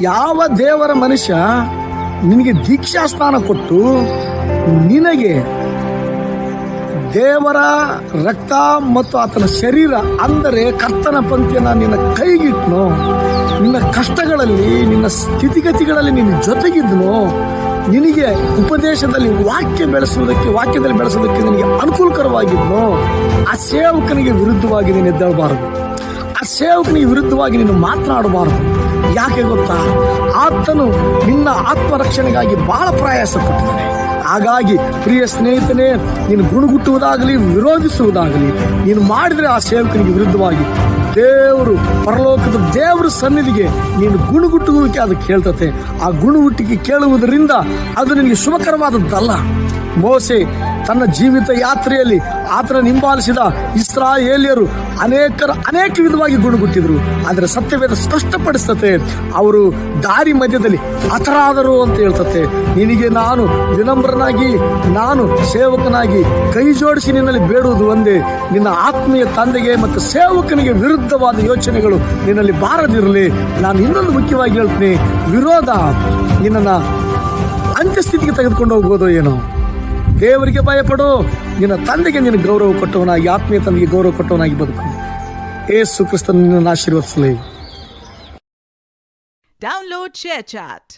ಯಾವ ದೇವರ ಮನುಷ್ಯ ನಿನಗೆ ದೀಕ್ಷಾ ಸ್ನಾನ ಕೊಟ್ಟು ನಿನಗೆ ದೇವರ ರಕ್ತ ಮತ್ತು ಆತನ ಶರೀರ ಅಂದರೆ ಕರ್ತನ ಪಂಕ್ತಿಯನ್ನ ನಿನ್ನ ಕೈಗಿಟ್ನೋ, ನಿನ್ನ ಕಷ್ಟಗಳಲ್ಲಿ ನಿನ್ನ ಸ್ಥಿತಿಗತಿಗಳಲ್ಲಿ ನಿನ್ನ ಜೊತೆಗಿದ್ನೋ, ನಿನಗೆ ಉಪದೇಶದಲ್ಲಿ ವಾಕ್ಯದಲ್ಲಿ ಬೆಳೆಸುವುದಕ್ಕೆ ನಿನಗೆ ಅನುಕೂಲಕರವಾಗಿದ್ನೋ, ಆ ಸೇವಕನಿಗೆ ವಿರುದ್ಧವಾಗಿ ನೀನು ಎದ್ದೇಳಬಾರದು. ಆ ಸೇವಕನಿಗೆ ವಿರುದ್ಧವಾಗಿ ನೀನು ಮಾತನಾಡಬಾರದು. ಯಾಕೆ ಗೊತ್ತಾ? ಆತನು ನಿನ್ನ ಆತ್ಮರಕ್ಷಣೆಗಾಗಿ ಬಹಳ ಪ್ರಯಾಸ ಪಟ್ಟಿದ್ದಾನೆ. ಹಾಗಾಗಿ ಪ್ರಿಯ ಸ್ನೇಹಿತನೇ, ನೀನು ಗುಣಗುಟ್ಟುವುದಾಗಲಿ ವಿರೋಧಿಸುವುದಾಗಲಿ ನೀನು ಮಾಡಿದರೆ ಆ ಸೇವಕನಿಗೆ ವಿರುದ್ಧವಾಗಿ ಪರಲೋಕದ ದೇವರ ಸನ್ನಿಧಿಗೆ ನೀನು ಗುಣಗುಟ್ಟುವಿಕೆ ಅದು ಕೇಳ್ತತೆ. ಆ ಗುಣಗುಟ್ಟಿಗೆ ಕೇಳುವುದರಿಂದ ಅದು ನಿನಗೆ ಶುಭಕರವಾದದ್ದಲ್ಲ. ಮೋಸೆ ತನ್ನ ಜೀವಿತ ಯಾತ್ರೆಯಲ್ಲಿ ಆತನ ಹಿಂಬಾಲಿಸಿದ ಇಸ್ರಾಯೇಲ್ಯರು ಅನೇಕ ವಿಧವಾಗಿ ಗುಣಗುಟ್ಟಿದ್ರು. ಆದರೆ ಸತ್ಯವೇದ ಸ್ಪಷ್ಟಪಡಿಸ್ತತೆ, ಅವರು ದಾರಿ ಮಧ್ಯದಲ್ಲಿ ಹತರಾದರು ಅಂತ ಹೇಳ್ತತೆ. ನಿನಗೆ ನಾನು ವಿನಮ್ರನಾಗಿ, ನಾನು ಸೇವಕನಾಗಿ ಕೈ ಜೋಡಿಸಿ ನಿನ್ನಲ್ಲಿ ಬೇಡುವುದು ಒಂದೇ, ನಿನ್ನ ಆತ್ಮೀಯ ತಂದೆಗೆ ಮತ್ತು ಸೇವಕನಿಗೆ ವಿರುದ್ಧವಾದ ಯೋಚನೆಗಳು ನಿನ್ನಲ್ಲಿ ಬಾರದಿರಲಿ. ನಾನು ಇನ್ನೊಂದು ಮುಖ್ಯವಾಗಿ ಹೇಳ್ತೀನಿ, ವಿರೋಧ ನಿನ್ನನ್ನು ಅಂತ್ಯಸ್ಥಿತಿಗೆ ತೆಗೆದುಕೊಂಡು ಹೋಗ್ಬೋದು ಏನೋ. ದೇವರಿಗೆ ಭಯಪಡು, ನಿನ್ನ ತಂದೆಗೆ ನಿನ್ನ ಗೌರವ ಕೊಟ್ಟವನಾಗಿ, ಆತ್ಮೀಯ ತಂದೆಗೆ ಗೌರವ ಕೊಟ್ಟವನಾಗಿ ಬದುಕು. ಯೇಸು ಕ್ರಿಸ್ತನು ನಿನ್ನನ್ನು ಆಶೀರ್ವದಿಸಲಿ. Download ShareChat.